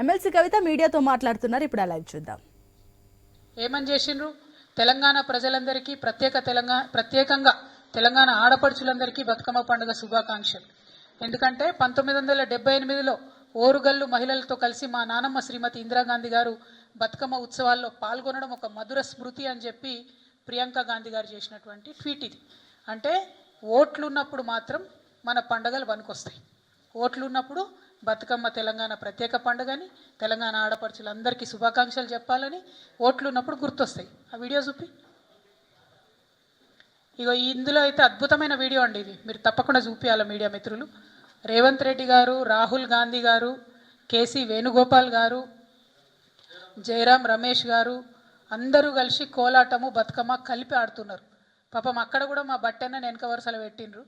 MLC కవిత మీడియాతో మాట్లాడుతున్నారు. ఇప్పుడు అలా చూద్దాం. ఏమని చేసిండ్రు? తెలంగాణ ప్రజలందరికీ ప్రత్యేకంగా తెలంగాణ ఆడపడుచులందరికీ బతుకమ్మ పండుగ శుభాకాంక్షలు. ఎందుకంటే 1978లో ఓరుగల్లు మహిళలతో కలిసి మా నానమ్మ శ్రీమతి ఇందిరాగాంధీ గారు బతుకమ్మ ఉత్సవాల్లో పాల్గొనడం ఒక మధుర స్మృతి అని చెప్పి ప్రియాంక గాంధీ గారు చేసినటువంటి ట్వీట్ ఇది. అంటే ఓట్లు ఉన్నప్పుడు మాత్రం మన పండుగలు వనుకొస్తాయి. ఓట్లు ఉన్నప్పుడు బతుకమ్మ తెలంగాణ ప్రత్యేక పండుగని, తెలంగాణ ఆడపడుచులందరికీ శుభాకాంక్షలు చెప్పాలని ఓట్లు ఉన్నప్పుడు గుర్తొస్తాయి. ఆ వీడియో చూపి. ఇగో ఇందులో అయితే అద్భుతమైన వీడియో అండి ఇది. మీరు తప్పకుండా చూపించాలి మీడియా మిత్రులు. రేవంత్ రెడ్డి గారు, రాహుల్ గాంధీ గారు, కేసీ వేణుగోపాల్ గారు, జయరాం రమేష్ గారు అందరూ కలిసి కోలాటము బతుకమ్మ కలిపి ఆడుతున్నారు. పాపం అక్కడ కూడా మా బట్టెన్నను వెనక వరుసలు పెట్టిండ్రు.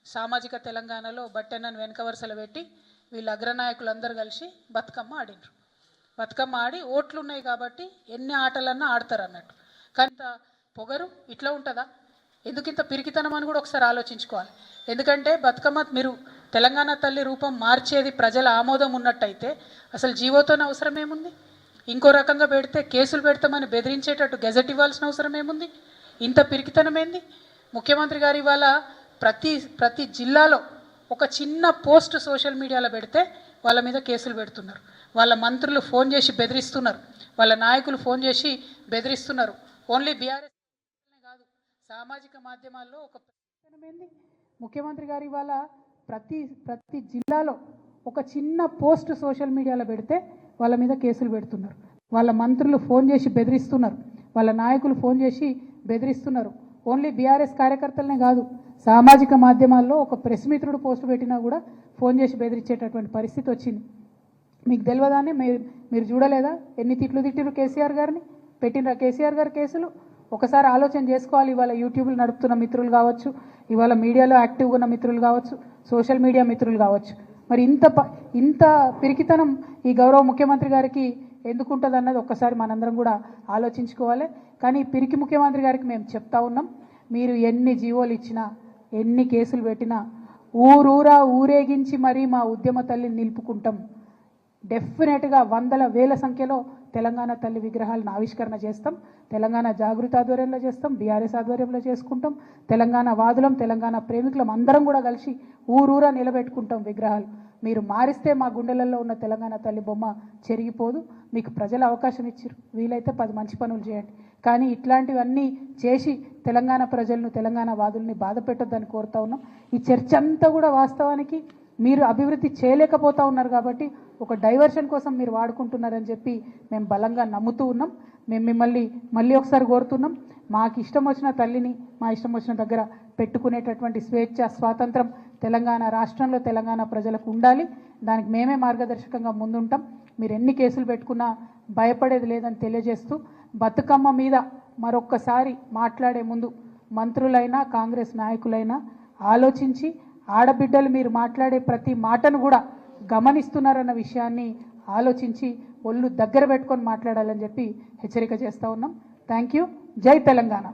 సామాజిక తెలంగాణలో బట్టెన్నను వెనక వరుసలు పెట్టి వీళ్ళ అగ్రనాయకులందరూ కలిసి బతుకమ్మ ఆడినరు. బతుకమ్మ ఆడి ఓట్లు ఉన్నాయి కాబట్టి ఎన్ని ఆటలన్నా ఆడతారు అన్నట్టు. కానీ పొగరు ఇట్లా ఉంటుందా? ఎందుకు ఇంత పిరికితనం అని కూడా ఒకసారి ఆలోచించుకోవాలి. ఎందుకంటే బతుకమ్మ మీరు తెలంగాణ తల్లి రూపం మార్చేది ప్రజల ఆమోదం ఉన్నట్టయితే అసలు జీవోతోనే అవసరం ఏముంది? ఇంకో రకంగా పెడితే కేసులు పెడతామని బెదిరించేటట్టు గెజెట్ ఇవ్వాల్సిన అవసరం ఏముంది? ఇంత పిరికితనం ఏంది? ముఖ్యమంత్రి గారు ఇవాళ ప్రతి జిల్లాలో ఒక చిన్న పోస్ట్ సోషల్ మీడియాలో పెడితే వాళ్ళ మీద కేసులు పెడుతున్నారు. వాళ్ళ మంత్రులు ఫోన్ చేసి బెదిరిస్తున్నారు. వాళ్ళ నాయకులు ఫోన్ చేసి బెదిరిస్తున్నారు. ఓన్లీ బీఆర్ఎస్ కాదు, సామాజిక మాధ్యమాల్లో ఒక ఏంది? ముఖ్యమంత్రి గారు ఇవాళ ప్రతి జిల్లాలో ఒక చిన్న పోస్ట్ సోషల్ మీడియాలో పెడితే వాళ్ళ మీద కేసులు పెడుతున్నారు. వాళ్ళ మంత్రులు ఫోన్ చేసి బెదిరిస్తున్నారు. వాళ్ళ నాయకులు ఫోన్ చేసి బెదిరిస్తున్నారు. ఓన్లీ బీఆర్ఎస్ కార్యకర్తలనే కాదు, సామాజిక మాధ్యమాల్లో ఒక ప్రెస్ మిత్రుడు పోస్ట్ పెట్టినా కూడా ఫోన్ చేసి బెదిరించేటటువంటి పరిస్థితి వచ్చింది. మీకు తెలియదానే మీరు చూడలేదా? ఎన్ని తిట్లు తిట్టిరు కేసీఆర్ గారిని? పెట్టినరా కేసీఆర్ గారు కేసులు? ఒకసారి ఆలోచన చేసుకోవాలి. ఇవాళ యూట్యూబ్లు నడుపుతున్న మిత్రులు కావచ్చు, ఇవాళ మీడియాలో యాక్టివ్గా ఉన్న మిత్రులు కావచ్చు, సోషల్ మీడియా మిత్రులు కావచ్చు, మరి ఇంత పిరికితనం ఈ గౌరవ ముఖ్యమంత్రి గారికి ఎందుకుంటుంది అన్నది ఒక్కసారి మనందరం కూడా ఆలోచించుకోవాలి. కానీ పిరికి ముఖ్యమంత్రి గారికి మేము చెప్తా ఉన్నాం, మీరు ఎన్ని జీవోలు ఇచ్చినా, ఎన్ని కేసులు పెట్టినా ఊరూరా ఊరేగించి మరీ మా ఉద్యమ తల్లిని నిలుపుకుంటాం. డెఫినెట్గా వందల వేల సంఖ్యలో తెలంగాణ తల్లి విగ్రహాలను ఆవిష్కరణ చేస్తాం. తెలంగాణ జాగృతి ఆధ్వర్యంలో చేస్తాం, బీఆర్ఎస్ ఆధ్వర్యంలో చేసుకుంటాం. తెలంగాణ వాదులం, తెలంగాణ ప్రేమికులం అందరం కూడా కలిసి ఊరూరా నిలబెట్టుకుంటాం విగ్రహాలు. మీరు మారిస్తే మా గుండెలలో ఉన్న తెలంగాణ తల్లి బొమ్మ చెరిగిపోదు. మీకు ప్రజలు అవకాశం ఇచ్చారు, వీలైతే 10 మంచి పనులు చేయండి. కానీ ఇట్లాంటివన్నీ చేసి తెలంగాణ ప్రజలను, తెలంగాణ వాదుల్ని బాధ పెట్టొద్దని కోరుతా ఉన్నాం. ఈ చర్చ అంతా కూడా వాస్తవానికి మీరు అభివృద్ధి చేయలేకపోతా ఉన్నారు కాబట్టి ఒక డైవర్షన్ కోసం మీరు వాడుకుంటున్నారని చెప్పి మేము బలంగా నమ్ముతూ ఉన్నాం. మేము మిమ్మల్ని మళ్ళీ ఒకసారి కోరుతున్నాం, మాకు ఇష్టం వచ్చిన తల్లిని మా ఇష్టం వచ్చిన దగ్గర పెట్టుకునేటటువంటి స్వేచ్ఛ, స్వాతంత్రం తెలంగాణ రాష్ట్రంలో తెలంగాణ ప్రజలకు ఉండాలి. దానికి మేమే మార్గదర్శకంగా ముందుంటాం. మీరు ఎన్ని కేసులు పెట్టుకున్నా భయపడేది లేదని తెలియజేస్తూ, బతుకమ్మ మీద మరొక్కసారి మాట్లాడే ముందు మంత్రులైనా కాంగ్రెస్ నాయకులైనా ఆలోచించి, ఆడబిడ్డలు మీరు మాట్లాడే ప్రతి మాటను కూడా గమనిస్తున్నారన్న విషయాన్ని ఆలోచించి ఒళ్ళు దగ్గర పెట్టుకొని మాట్లాడాలని చెప్పి హెచ్చరిక చేస్తూ ఉన్నాం. Thank you. జై తెలంగాణ.